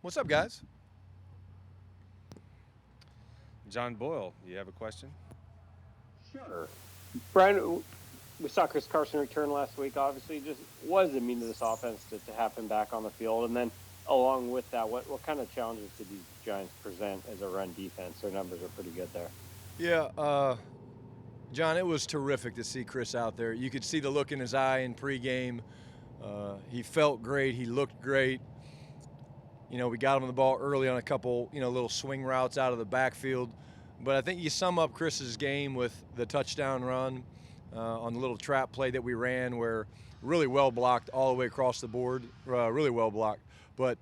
What's up, guys? John Boyle, you have a question? Sure. Brian, we saw Chris Carson return last week. Obviously, just what does it mean to this offense to have him back on the field? And then along with that, what kind of challenges did these Giants present as a run defense? Their numbers are pretty good there. Yeah, John, it was terrific to see Chris out there. You could see the look in his eye in pregame. He felt great. He looked great. You know, we got him on the ball early on a couple, little swing routes out of the backfield. But I think you sum up Chris's game with the touchdown run on the little trap play that we ran, where really well blocked all the way across the board, really well blocked. But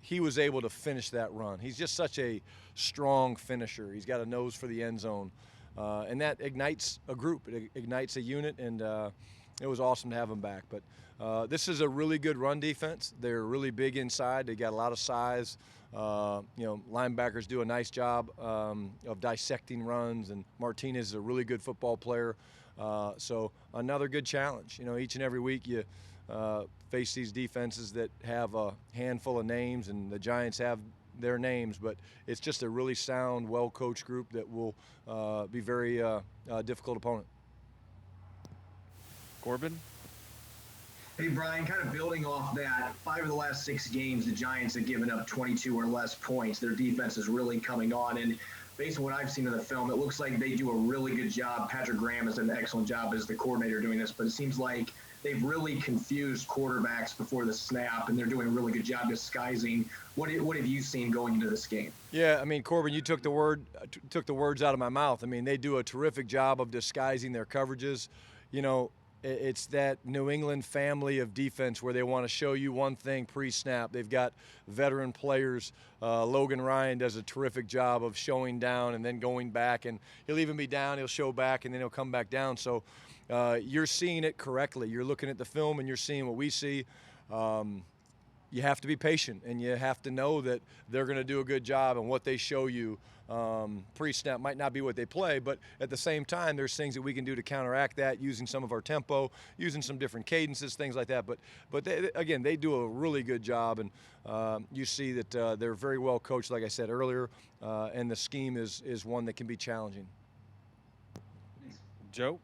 he was able to finish that run. He's just such a strong finisher. He's got a nose for the end zone. And that ignites a group. It ignites a unit, and it was awesome to have him back. But this is a really good run defense. They're really big inside. They got a lot of size. Linebackers do a nice job of dissecting runs, and Martinez is a really good football player. So another good challenge. Each and every week you face these defenses that have a handful of names, and the Giants have their names, but it's just a really sound, well-coached group that will be very difficult opponent. Corbin? Hey, Brian, kind of building off that, 5 of the last 6 games, the Giants have given up 22 or less points. Their defense is really coming on, and based on what I've seen in the film, it looks like they do a really good job. Patrick Graham has done an excellent job as the coordinator doing this, but it seems like they've really confused quarterbacks before the snap, and they're doing a really good job disguising. What have you seen going into this game? Yeah, I mean, Corbin, you took the words out of my mouth. I mean, they do a terrific job of disguising their coverages. It's that New England family of defense where they want to show you one thing pre-snap. They've got veteran players. Logan Ryan does a terrific job of showing down and then going back, and he'll even be down, he'll show back, and then he'll come back down. So you're seeing it correctly. You're looking at the film and you're seeing what we see. You have to be patient, and you have to know that they're going to do a good job, and what they show you pre-snap might not be what they play, but at the same time, there's things that we can do to counteract that, using some of our tempo, using some different cadences, things like that. But they do a really good job, and you see that they're very well coached, like I said earlier, and the scheme is one that can be challenging. Joe?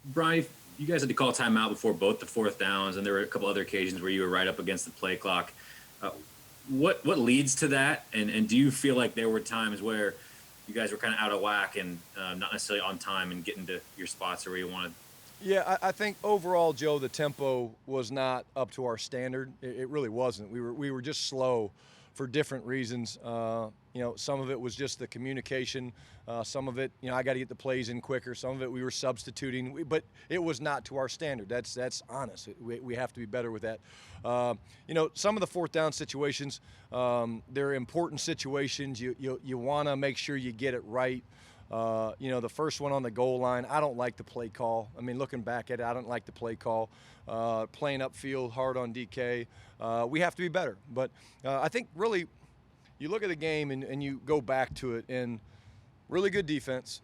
Brian, you guys had to call timeout before both the fourth downs, and there were a couple other occasions where you were right up against the play clock. What leads to that, and do you feel like there were times where you guys were kind of out of whack and not necessarily on time and getting to your spots or where you wanted? Yeah, I think overall, Joe, the tempo was not up to our standard. It really wasn't. We were just slow for different reasons. Some of it was just the communication. Some of it, I got to get the plays in quicker. Some of it we were substituting, but it was not to our standard. That's honest. We have to be better with that. Some of the fourth down situations, they're important situations. You want to make sure you get it right. The first one on the goal line, I don't like the play call. I mean, looking back at it, I don't like the play call. Playing upfield hard on DK. We have to be better. But I think really you look at the game and you go back to it, and really good defense.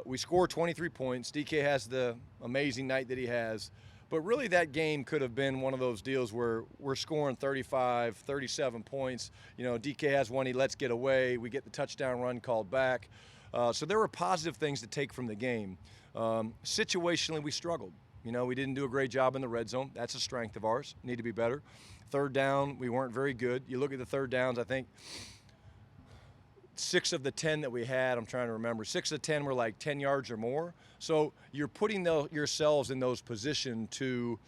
We score 23 points. DK has the amazing night that he has. But really that game could have been one of those deals where we're scoring 35, 37 points. DK has one, he lets get away. We get the touchdown run called back. So there were positive things to take from the game. Situationally, we struggled. We didn't do a great job in the red zone. That's a strength of ours. Need to be better. Third down, we weren't very good. You look at the third downs, I think 6 of the 10 that we had, I'm trying to remember, 6 of the 10 were like 10 yards or more. So you're putting yourselves in those positions to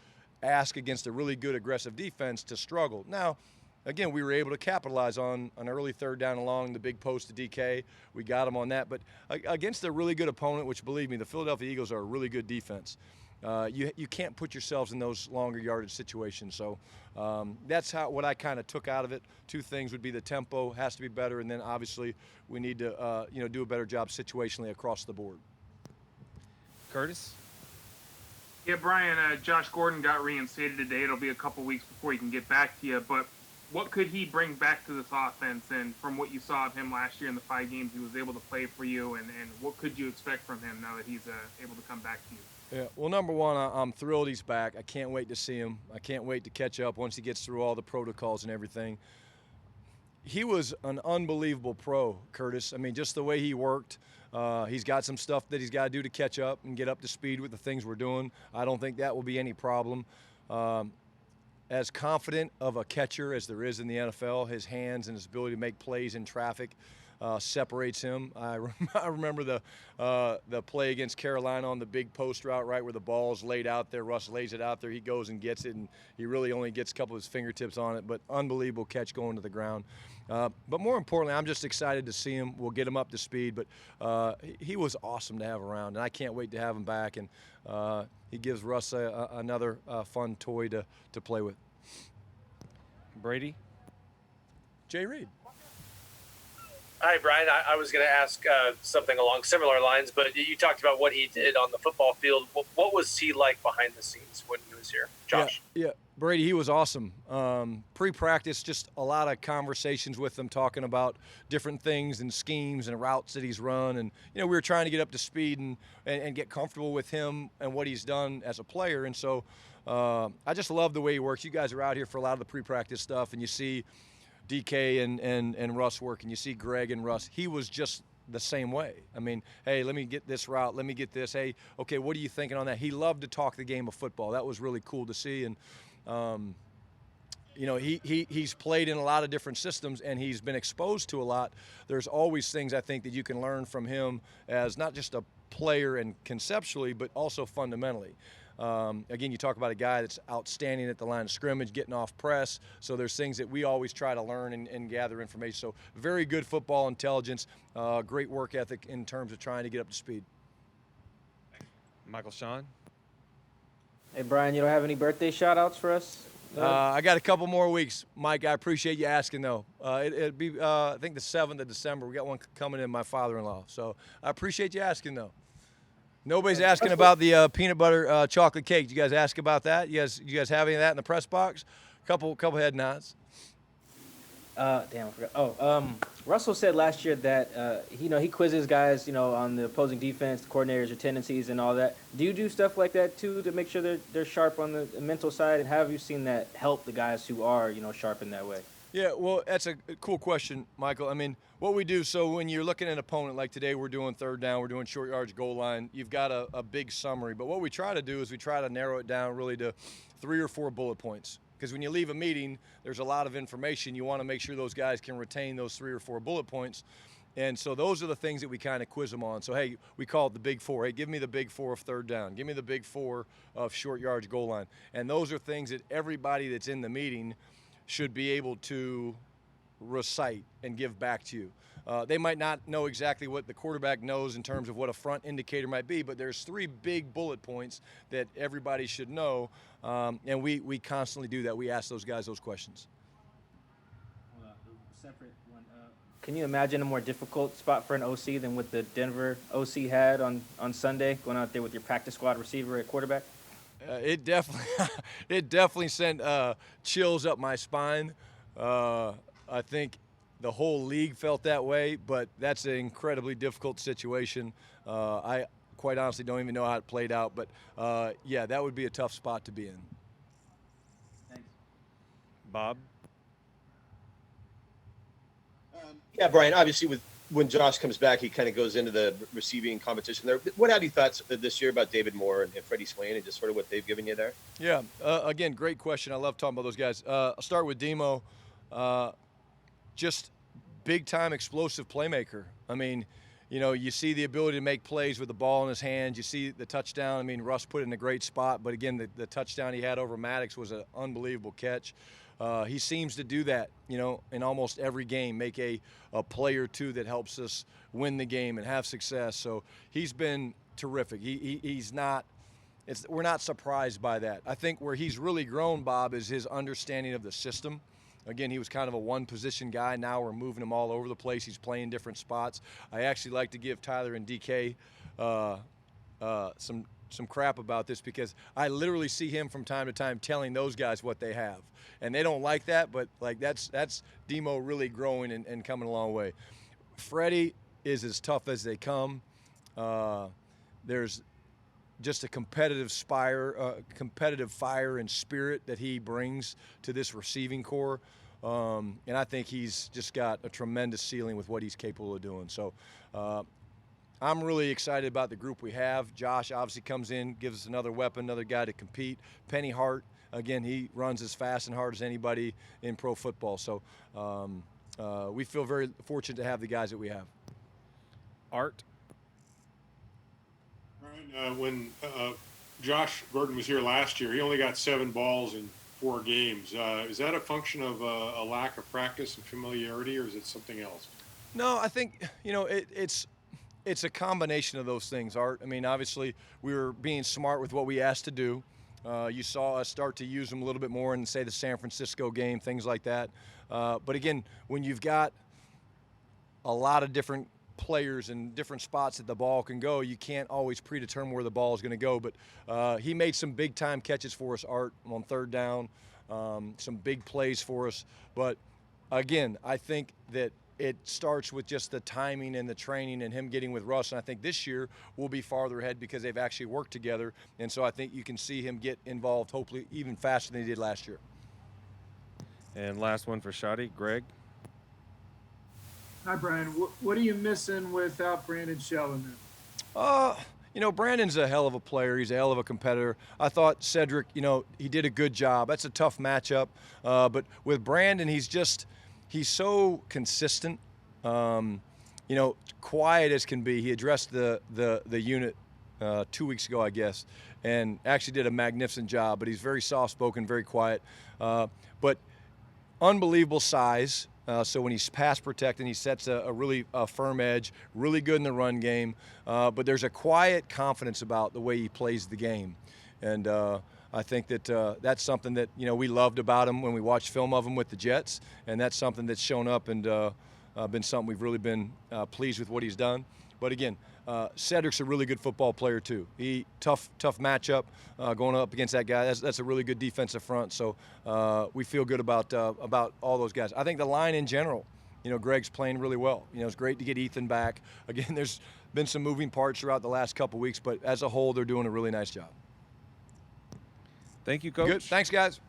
ask against a really good aggressive defense to struggle. Now, again, we were able to capitalize on an early third down along the big post to DK. We got them on that. But against a really good opponent, which, believe me, the Philadelphia Eagles are a really good defense, you can't put yourselves in those longer yardage situations. So that's what I kind of took out of it. 2 things would be the tempo has to be better, and then obviously we need to do a better job situationally across the board. Curtis? Yeah, Brian, Josh Gordon got reinstated today. It'll be a couple weeks before he can get back to you, but what could he bring back to this offense? And from what you saw of him last year in the 5 games he was able to play for you, and what could you expect from him now that he's able to come back to you? Yeah, well, number one, I'm thrilled he's back. I can't wait to see him. I can't wait to catch up once he gets through all the protocols and everything. He was an unbelievable pro, Curtis. I mean, just the way he worked. He's got some stuff that he's got to do to catch up and get up to speed with the things we're doing. I don't think that will be any problem. As confident of a catcher as there is in the NFL, his hands and his ability to make plays in traffic separates him. I remember the play against Carolina on the big post route, right, where the ball's laid out there. Russ lays it out there. He goes and gets it, and he really only gets a couple of his fingertips on it, but unbelievable catch going to the ground. But more importantly, I'm just excited to see him. We'll get him up to speed, but he was awesome to have around, and I can't wait to have him back. And he gives Russ another fun toy to play with. Brady? Jay Reed. Hi, Brian. I was going to ask something along similar lines, but you talked about what he did on the football field. What was he like behind the scenes when he was here? Josh? Yeah, Brady, he was awesome. Pre-practice, just a lot of conversations with him, talking about different things and schemes and routes that he's run. And, we were trying to get up to speed and get comfortable with him and what he's done as a player. And so I just love the way he works. You guys are out here for a lot of the pre-practice stuff, and you see DK and Russ work, and you see Greg and Russ. He was just the same way. I mean, hey, let me get this route. Let me get this. Hey, okay, what are you thinking on that? He loved to talk the game of football. That was really cool to see. And, he's played in a lot of different systems, and he's been exposed to a lot. There's always things I think that you can learn from him as not just a player and conceptually, but also fundamentally. Again, you talk about a guy that's outstanding at the line of scrimmage, getting off press. So there's things that we always try to learn and gather information. So very good football intelligence, great work ethic in terms of trying to get up to speed. Michael Sean? Hey, Brian, you don't have any birthday shout-outs for us? I got a couple more weeks, Mike. I appreciate you asking, though. It'd be, I think, the 7th of December. We got one coming in, my father-in-law. So I appreciate you asking, though. Nobody's asking about the peanut butter chocolate cake. You guys ask about that? You guys have any of that in the press box? Couple head nods. Damn, I forgot. Russell said last year that he quizzes guys, on the opposing defense, the coordinators, their tendencies, and all that. Do you do stuff like that too to make sure they're sharp on the mental side? And have you seen that help the guys who are sharp in that way? Yeah, well, that's a cool question, Michael. I mean, what we do, so when you're looking at an opponent, like today we're doing third down, we're doing short yards, goal line, you've got a big summary. But what we try to do is we try to narrow it down really to 3 or 4 bullet points. Because when you leave a meeting, there's a lot of information. You want to make sure those guys can retain those 3 or 4 bullet points. And so those are the things that we kind of quiz them on. So, hey, we call it the big 4. Hey, give me the big 4 of third down. Give me the big 4 of short yards, goal line. And those are things that everybody that's in the meeting should be able to recite and give back to you. They might not know exactly what the quarterback knows in terms of what a front indicator might be, but there's 3 big bullet points that everybody should know, and we constantly do that. We ask those guys those questions. Separate one. Can you imagine a more difficult spot for an OC than what the Denver OC had on Sunday, going out there with your practice squad receiver at quarterback? It definitely sent chills up my spine. I think the whole league felt that way, but that's an incredibly difficult situation. I quite honestly don't even know how it played out, but yeah, that would be a tough spot to be in. Thanks. Bob? Yeah, Brian, obviously when Josh comes back, he kind of goes into the receiving competition there. What have you thought this year about David Moore and Freddie Swain and just sort of what they've given you there? Yeah, again, great question. I love talking about those guys. I'll start with Demo. Just big-time explosive playmaker. I mean, you see the ability to make plays with the ball in his hands. You see the touchdown. I mean, Russ put it in a great spot. But, again, the touchdown he had over Maddox was an unbelievable catch. He seems to do that, in almost every game, make a play or two that helps us win the game and have success. So he's been terrific. He's not – we're not surprised by that. I think where he's really grown, Bob, is his understanding of the system. Again, he was kind of a one-position guy. Now we're moving him all over the place. He's playing different spots. I actually like to give Tyler and DK some crap about this because I literally see him from time to time telling those guys what they have. And they don't like that, but that's Demo really growing and coming a long way. Freddie is as tough as they come. There's just a competitive fire and spirit that he brings to this receiving core. And I think he's just got a tremendous ceiling with what he's capable of doing. So I'm really excited about the group we have. Josh obviously comes in, gives us another weapon, another guy to compete. Penny Hart, again, he runs as fast and hard as anybody in pro football. So we feel very fortunate to have the guys that we have. Art. Brian, when Josh Gordon was here last year, he only got 7 balls in 4 games. Is that a function of a lack of practice and familiarity, or is it something else? No, I think, it's a combination of those things, Art. I mean, obviously, we were being smart with what we asked to do. You saw us start to use them a little bit more in, say, the San Francisco game, things like that. But again, when you've got a lot of different players and different spots that the ball can go, you can't always predetermine where the ball is going to go. But he made some big-time catches for us, Art, on 3rd down, some big plays for us. But again, I think that it starts with just the timing and the training and him getting with Russ. And I think this year we'll be farther ahead because they've actually worked together. And so I think you can see him get involved, hopefully, even faster than he did last year. And last one for Shotty, Greg. Hi, Brian. What are you missing without Brandon Sheldon? Brandon's a hell of a player. He's a hell of a competitor. I thought Cedric, he did a good job. That's a tough matchup. But with Brandon, he's so consistent. Quiet as can be. He addressed the unit 2 weeks ago, I guess, and actually did a magnificent job. But he's very soft-spoken, very quiet. But unbelievable size. So when he's pass protecting, he sets a really firm edge, really good in the run game. But there's a quiet confidence about the way he plays the game. And I think that that's something that, we loved about him when we watched film of him with the Jets. And that's something that's shown up and been something we've really been pleased with what he's done. But again, Cedric's a really good football player too. Tough matchup going up against that guy. That's a really good defensive front. So we feel good about all those guys. I think the line in general, Greg's playing really well. It's great to get Ethan back. Again, there's been some moving parts throughout the last couple weeks, but as a whole, they're doing a really nice job. Thank you, Coach. Good. Thanks, guys.